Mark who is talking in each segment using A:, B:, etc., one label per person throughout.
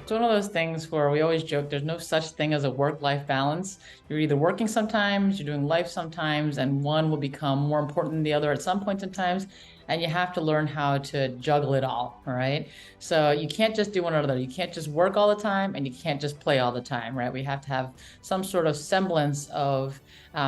A: It's one of those things where we always joke there's no such thing as a work-life balance. You're either working sometimes, you're doing life sometimes, and one will become more important than the other at some points in times. And you have to learn how to juggle it all right? So you can't just do one or the other. You can't just work all the time and you can't just play all the time, right? We have to have some sort of semblance of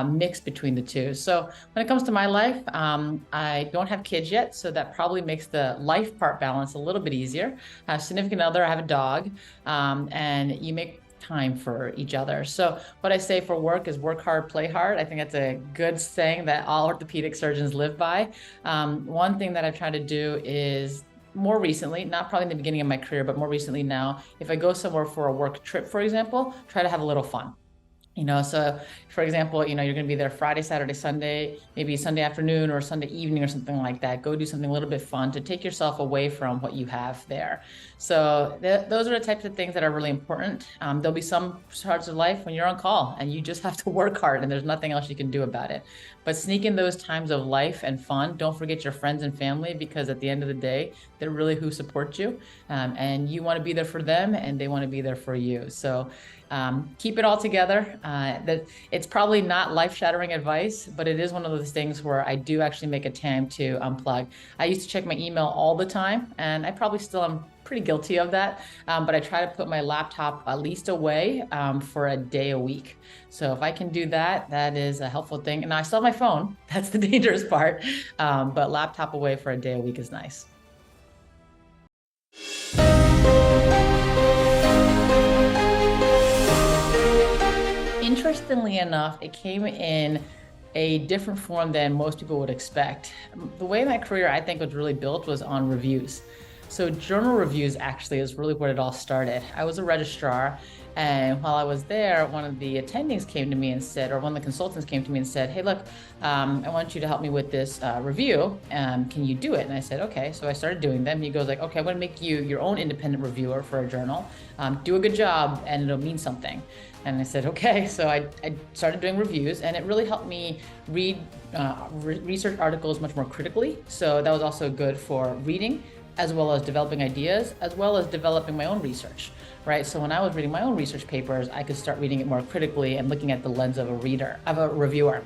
A: mix between the two. So when it comes to my life, I don't have kids yet, so that probably makes the life part balance a little bit easier. I have a significant other, I have a dog, and you make time for each other. So what I say for work is work hard, play hard. I think that's a good saying that all orthopedic surgeons live by. One thing that I've tried to do is more recently, not probably in the beginning of my career, but more recently now, if I go somewhere for a work trip, for example, try to have a little fun. So for example, you're going to be there Friday, Saturday, Sunday, maybe Sunday afternoon or Sunday evening or something like that. Go do something a little bit fun to take yourself away from what you have there. So those are the types of things that are really important. There'll be some parts of life when you're on call and you just have to work hard and there's nothing else you can do about it. But sneak in those times of life and fun. Don't forget your friends and family, because at the end of the day, they're really who support you. And you want to be there for them and they want to be there for you. So keep it all together. It's probably not life-shattering advice, but it is one of those things where I do actually make a time to unplug. I used to check my email all the time, and I probably still am pretty guilty of that, but I try to put my laptop at least away for a day a week. So if I can do that, that is a helpful thing. And I still have my phone. That's the dangerous part, but laptop away for a day a week is nice. Interestingly enough, it came in a different form than most people would expect. The way my career, I think, was really built was on reviews. So journal reviews actually is really where it all started. I was a registrar, and while I was there, one of the attendings came to me and said, or one of the consultants came to me and said, hey, look, I want you to help me with this review. Can you do it? And I said, okay. So I started doing them. He goes like, okay, I'm going to make you your own independent reviewer for a journal. Do a good job and it'll mean something. And I said, okay. So I started doing reviews, and it really helped me read research articles much more critically. So that was also good for reading, as well as developing ideas, as well as developing my own research, right? So when I was reading my own research papers, I could start reading it more critically and looking at the lens of a reviewer.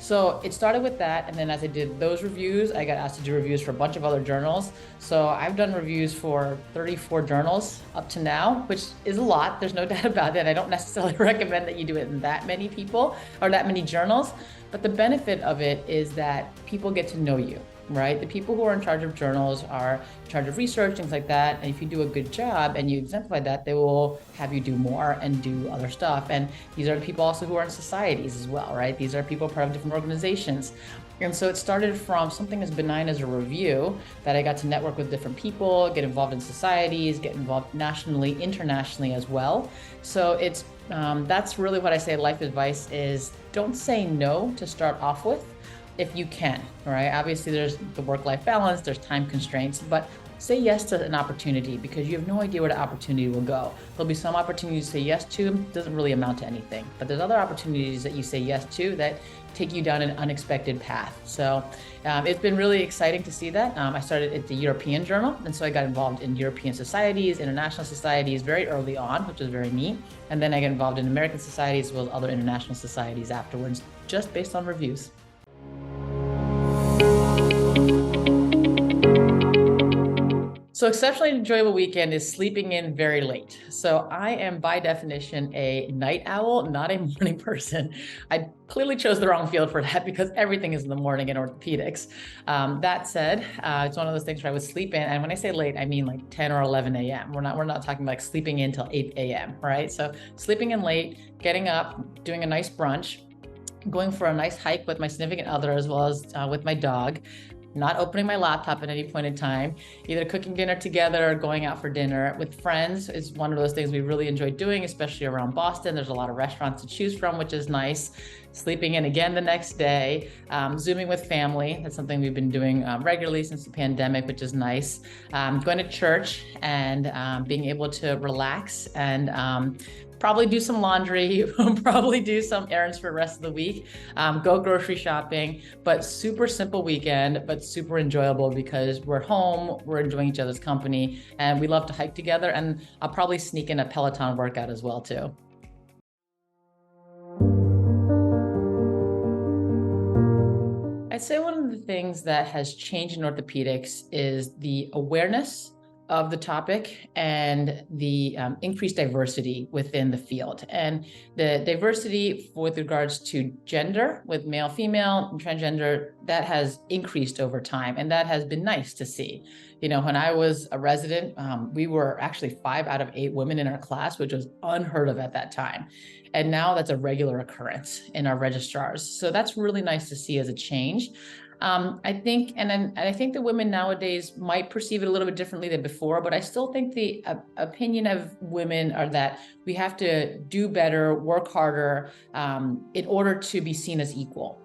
A: So it started with that, and then as I did those reviews, I got asked to do reviews for a bunch of other journals. So I've done reviews for 34 journals up to now, which is a lot. There's no doubt about that. I don't necessarily recommend that you do it in that many people or that many journals, but the benefit of it is that people get to know you, right? The people who are in charge of journals are in charge of research, things like that. And if you do a good job and you exemplify that, they will have you do more and do other stuff. And these are the people also who are in societies as well, right? These are people part of different organizations. And so it started from something as benign as a review that I got to network with different people, get involved in societies, get involved nationally, internationally as well. So it's that's really what I say life advice is: don't say no to start off with, if you can, right? Obviously there's the work-life balance, there's time constraints, but say yes to an opportunity because you have no idea where the opportunity will go. There'll be some opportunities to say yes to, doesn't really amount to anything, but there's other opportunities that you say yes to that take you down an unexpected path. So it's been really exciting to see that. I started at the European Journal, and so I got involved in European societies, international societies very early on, which was very neat. And then I got involved in American societies as well as other international societies afterwards, just based on reviews. So exceptionally enjoyable weekend is sleeping in very late. So I am by definition a night owl, not a morning person. I clearly chose the wrong field for that because everything is in the morning in orthopedics. That said, it's one of those things where I would sleep in, and when I say late, I mean like 10 or 11 a.m. We're not talking like sleeping in till 8 a.m., right? So sleeping in late, getting up, doing a nice brunch, going for a nice hike with my significant other as well as with my dog, not opening my laptop at any point in time, either cooking dinner together or going out for dinner with friends is one of those things we really enjoy doing, especially around Boston. There's a lot of restaurants to choose from, which is nice. Sleeping in again the next day, Zooming with family. That's something we've been doing regularly since the pandemic, which is nice. Going to church and being able to relax and probably do some laundry, probably do some errands for the rest of the week, go grocery shopping, but super simple weekend, but super enjoyable because we're home, we're enjoying each other's company, and we love to hike together. And I'll probably sneak in a Peloton workout as well too. I'd say one of the things that has changed in orthopedics is the awareness of the topic and the increased diversity within the field. And the diversity with regards to gender, with male, female, and transgender, that has increased over time. And that has been nice to see. You know, when I was a resident, we were actually 5 out of 8 women in our class, which was unheard of at that time. And now that's a regular occurrence in our registrars. So that's really nice to see as a change. I think the women nowadays might perceive it a little bit differently than before, but I still think the opinion of women are that we have to do better, work harder, in order to be seen as equal.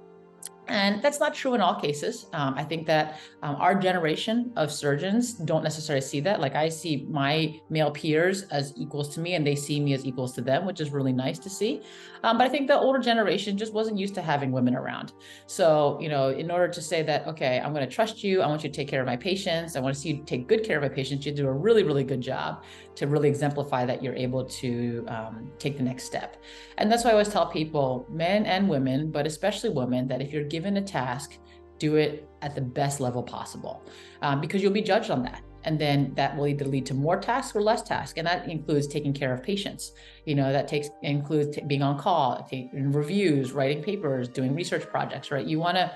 A: And that's not true in all cases. I think that our generation of surgeons don't necessarily see that. Like, I see my male peers as equals to me, and they see me as equals to them, which is really nice to see. But I think the older generation just wasn't used to having women around. So, you know, in order to say that, okay, I'm going to trust you, I want you to take care of my patients, I want to see you take good care of my patients, you do a really, really good job to really exemplify that you're able to take the next step. And that's why I always tell people, men and women, but especially women, that if you're given a task, do it at the best level possible, because you'll be judged on that. And then that will either lead to more tasks or less tasks. And that includes taking care of patients. You know, that includes being on call, taking reviews, writing papers, doing research projects, right? You want to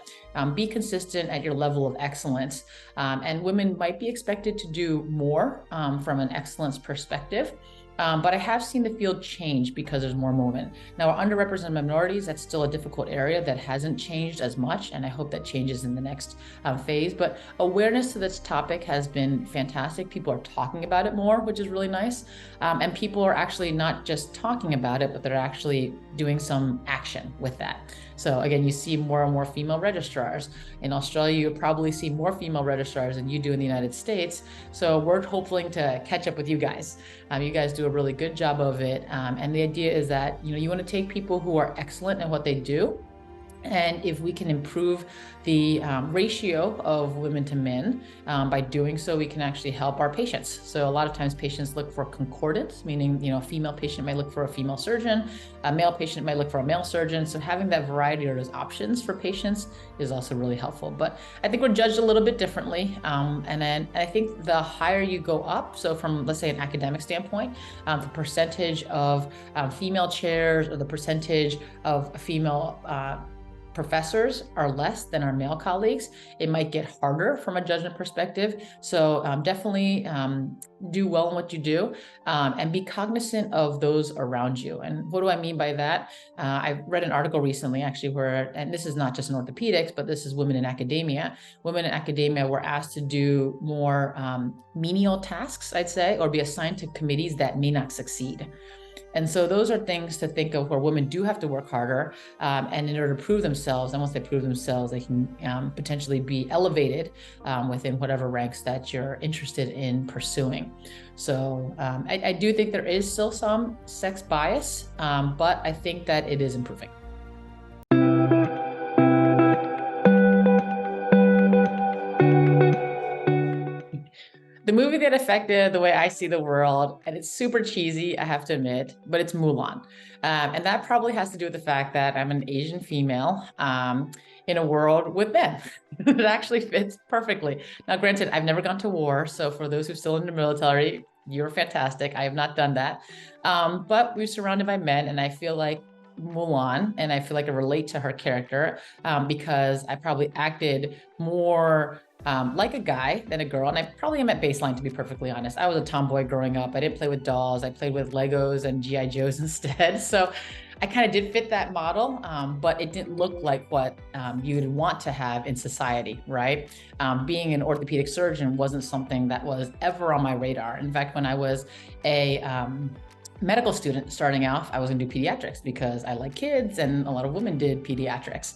A: be consistent at your level of excellence. And women might be expected to do more from an excellence perspective. But I have seen the field change because there's more movement. Now, our underrepresented minorities, that's still a difficult area that hasn't changed as much, and I hope that changes in the next phase. But awareness to this topic has been fantastic. People are talking about it more, which is really nice. And people are actually not just talking about it, but they're actually doing some action with that. So again, you see more and more female registrars. In Australia, you probably see more female registrars than you do in the United States. So we're hoping to catch up with you guys. You guys do a really good job of it. And the idea is that, you know, you want to take people who are excellent in what they do. And if we can improve the ratio of women to men, by doing so, we can actually help our patients. So a lot of times patients look for concordance, meaning, you know, a female patient might look for a female surgeon, a male patient might look for a male surgeon. So having that variety of those options for patients is also really helpful. But I think we're judged a little bit differently. And I think the higher you go up, so from, let's say, an academic standpoint, the percentage of female chairs or the percentage of female professors are less than our male colleagues, it might get harder from a judgment perspective. So definitely do well in what you do, and be cognizant of those around you. And what do I mean by that? I read an article recently, actually, where, and this is not just in orthopedics, but this is women in academia. Women in academia were asked to do more menial tasks, I'd say, or be assigned to committees that may not succeed. And so those are things to think of where women do have to work harder, and in order to prove themselves, and once they prove themselves, they can potentially be elevated within whatever ranks that you're interested in pursuing. So I do think there is still some sex bias, but I think that it is improving. The movie that affected the way I see the world, and it's super cheesy, I have to admit, but it's Mulan. And that probably has to do with the fact that I'm an Asian female in a world with men. It actually fits perfectly. Now, granted, I've never gone to war, so for those who are still in the military, you're fantastic. I have not done that. But we're surrounded by men, and I feel like Mulan, and I feel like I relate to her character because I probably acted more like a guy than a girl. And I probably am at baseline, to be perfectly honest. I was a tomboy growing up. I didn't play with dolls. I played with Legos and G.I. Joes instead. So I kind of did fit that model, but it didn't look like what you'd want to have in society, right? Being an orthopedic surgeon wasn't something that was ever on my radar. In fact, when I was a medical student starting off, I was gonna do pediatrics because I like kids and a lot of women did pediatrics.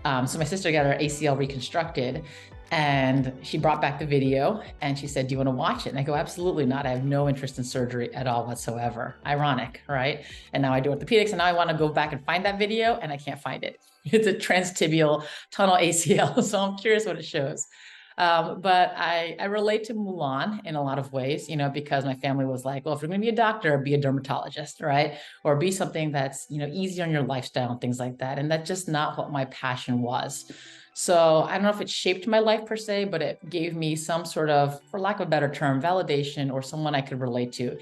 A: So my sister got her ACL reconstructed, And she brought back the video and she said, "Do you want to watch it?" And I go, "Absolutely not. I have no interest in surgery at all whatsoever." Ironic, right? And now I do orthopedics and now I want to go back and find that video and I can't find it. It's a transtibial tunnel ACL. So I'm curious what it shows. But I relate to Mulan in a lot of ways, because my family was like, well, if you're going to be a doctor, be a dermatologist, right? Or be something that's, easy on your lifestyle and things like that. And that's just not what my passion was. So I don't know if it shaped my life per se, but it gave me some sort of, for lack of a better term, validation or someone I could relate to.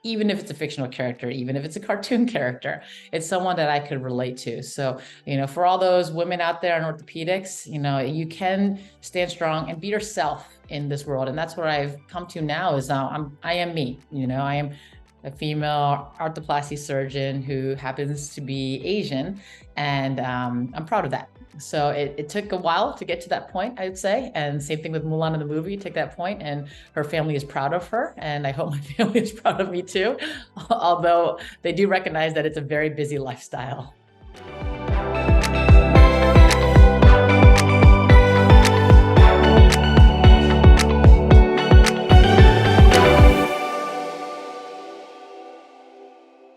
A: Even if it's a fictional character, even if it's a cartoon character, it's someone that I could relate to. So, for all those women out there in orthopedics, you can stand strong and be yourself in this world. And that's where I've come to now is I am me, I am a female arthroplasty surgeon who happens to be Asian, and I'm proud of that. So it took a while to get to that point, I'd say. And same thing with Mulan in the movie, take that point, and her family is proud of her. And I hope my family is proud of me too, although they do recognize that it's a very busy lifestyle.